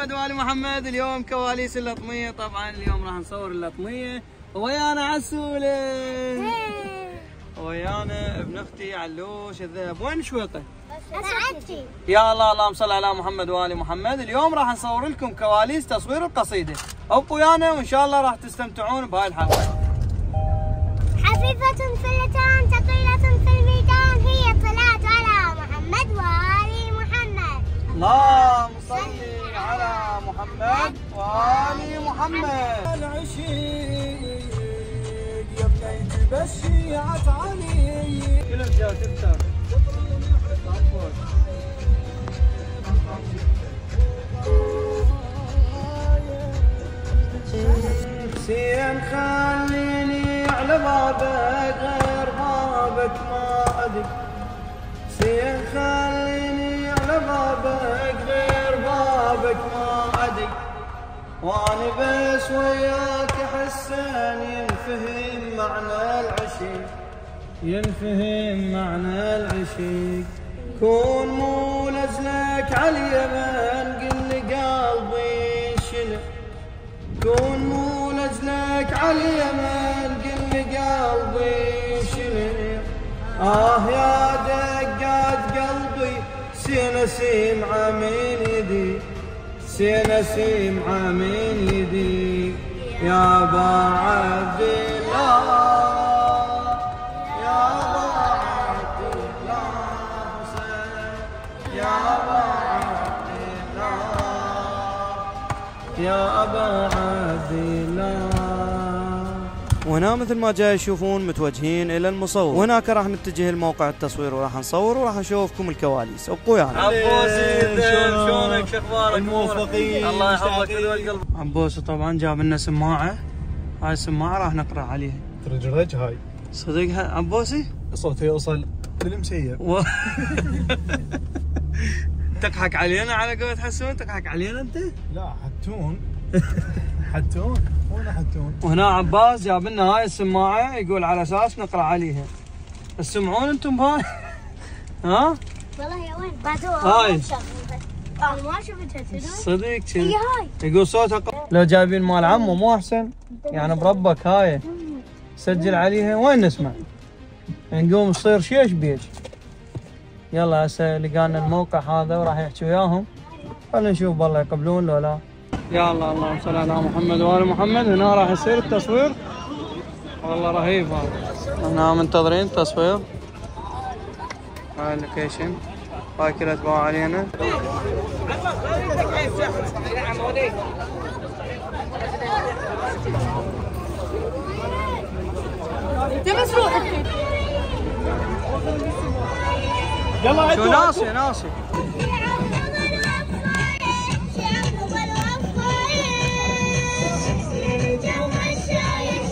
محمد وآل محمد. اليوم كواليس اللطمية. طبعا اليوم راح نصور اللطمية ويانا عسولة ويانا ابن اختي علوش الذهب. وين شويقه؟ يا الله اللهم صل على محمد وآل محمد. اليوم راح نصور لكم كواليس تصوير القصيدة. ابقوا ويانا وان شاء الله راح تستمتعون بهاي الحلقة. حفيفة ثلتان ثقيلة في الميدان، هي الصلاة على محمد وآل محمد. اللهم صل على محمد وآل محمد. العشيق يا بنيتي بالشيعة علي كلهم جاء تبتر. حسين خليني على بابك غير بابك ما أدق. حسين خليني على بابك غير بابك ما أدق. وأنا بس وياك حسين ينفهم معنى العشيق، ينفهم معنى العشيق. كون مو نزلك على اليمن قل لي قلبي انشلح. كون مو نزلك على اليمن قل لي قلبي انشلح. يا دقات قلبي سينا سمعة من يدي، سينا سمعة من يدي. يا ابا عبد الله يا أبا عبد الله. وهنا مثل ما جاي تشوفون متوجهين إلى المصور، وهناك راح نتجه لموقع التصوير وراح نصور وراح نشوفكم الكواليس. ابقوا ويانا. عبوسي شلونك شو اخبارك؟ الموفقين الله يحفظك القلب. عبوسي طبعا جاب لنا سماعة، هاي السماعة راح نقرأ عليها. ترجرج هاي صدقها عبوسي؟ صوتي يوصل للمسية. تضحك علينا على قولة حسون؟ تضحك علينا انت؟ لا حتون حتون وين حتون. وهنا عباس جاب لنا هاي السماعة يقول على اساس نقرا عليها. تسمعون انتم بهاي؟ ها؟ والله يا وين؟ هاي انا ما شفتها صدق كذي. هي هاي يقول صوتها لو جايبين مال عمه مو احسن؟ يعني بربك هاي سجل عليها وين نسمع؟ نقوم نصير شيش بيج. يلا هسه لقانا الموقع هذا وراح يحكي وياهم، خلينا نشوف والله يقبلون لو لا. يا الله اللهم صل على محمد وآل محمد. هنا راح يصير التصوير والله رهيب. هذا هنا منتظرين التصوير. هاي اللوكيشن، هاي كلها تباع علينا. تبس روحك. يلا شو ناسي ناسي.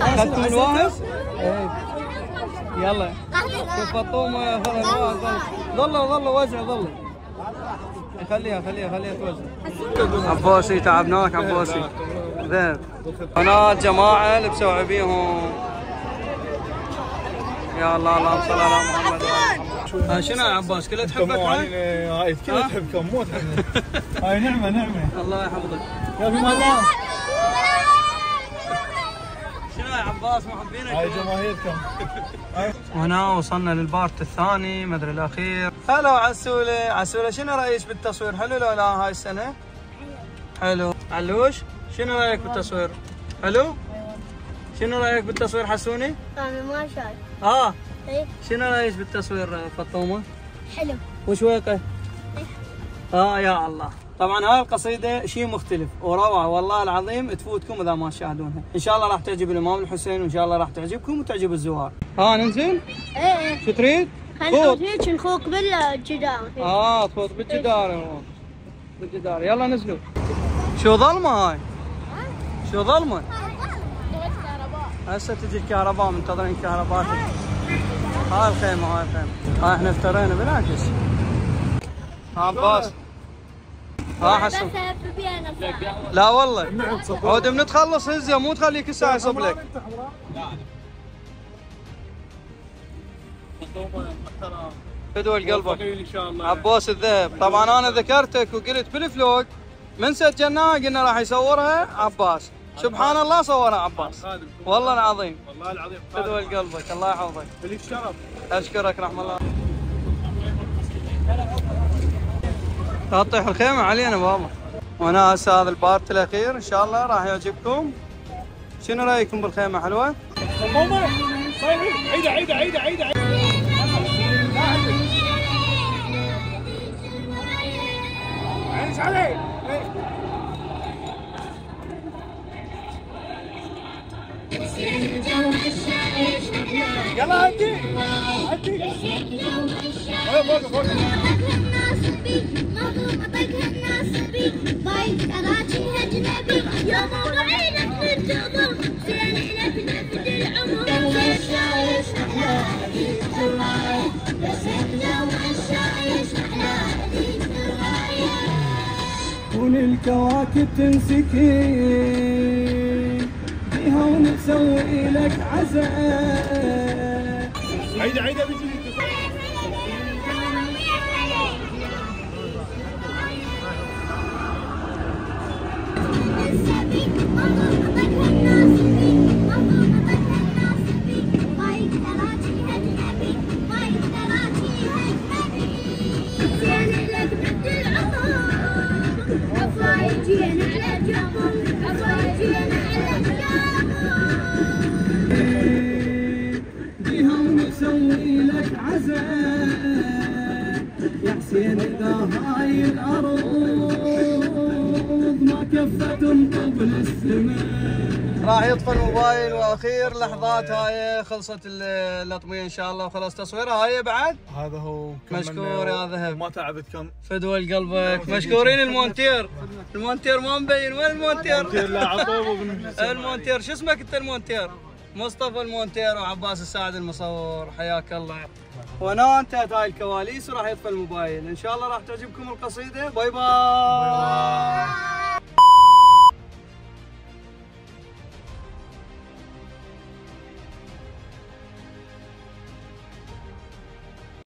اخذتوا من واحد؟ يلا شوف فطومه ظلوا وزع ظلوا. خليها توزع. عبوسي تعبناك عبوسي. ذهب. هنا جماعه لبسوا عبيهم. يا الله اللهم صل على محمد. شنو يا عباس كلها تحبك؟ هاي كلها تحبكم مو تحبني. هاي نعمه. الله يحفظك. يا في الله. شنو يا عباس محبينك؟ هاي جماهيركم. وهنا وصلنا للبارت الثاني مدري الاخير. هلا عسولة شنو رايك بالتصوير؟ حلو لو لا هاي السنه؟ حلو. علوش شنو رايك بالتصوير؟ حلو؟ شنو رايك بالتصوير حسوني؟ انا ما شايف. ايه شنو رايك بالتصوير فطومه؟ حلو. وشويقه؟ يا الله. طبعا هاي القصيده شيء مختلف وروعه والله العظيم تفوتكم اذا ما تشاهدونها. ان شاء الله راح تعجب الامام الحسين وان شاء الله راح تعجبكم وتعجب الزوار. ننزل؟ ايه شو تريد؟ خلينا هيك نخوك بالجدار. تفوت بالجدار. يلا نزلوا. شو ظلمه هاي؟ شو ظلمه؟ هسه تجي الكهرباء منتظرين كهرباء. هاي الخيمه هاي احنا افترينا بالعكس. عباس حسن. لا والله عود من تخلص هزه مو تخليك الساعه يصب لك. فدوى قلبك. عبوس الذهب. طبعا انا ذكرتك وقلت بالفلوق من سجلناها قلنا راح يصورها عباس، سبحان الله صورها عباس والله العظيم. والله العظيم خذ قلبك الله يحفظك. لك شرف. اشكرك رحم الله. لا تطيح الخيمه علينا بابا. وانا هسه هذا البارت الاخير ان شاء الله راح يعجبكم. شنو رايكم بالخيمه حلوه؟ ماما عيده عيده عيده عيده عيده. عيش علي. يلا هدي هدي. وقف وقف. وللكواكب تنسكي بيها ونسوي لك عزاء. عيده عيده بيجي. بيها ونسوي لك عزاء يا حسين اذا هاي الارض ما كفت قبل السماء. راح يطفى الموبايل واخير لحظات هاي خلصت الاطميه ان شاء الله وخلص تصويرها هاي بعد. هذا هو مشكور يا ذهب ما تعبتكم. فدوى قلبك. مشكورين المونتير. المونتير ما مبين. وين المونتير؟ لا عطوه المونتير شو اسمك انت المونتير؟ مصطفى المونتير وعباس الساعد المصور. حياك الله. وهنا انتهت هاي الكواليس وراح يطفى الموبايل. ان شاء الله راح تعجبكم القصيده. باي باي.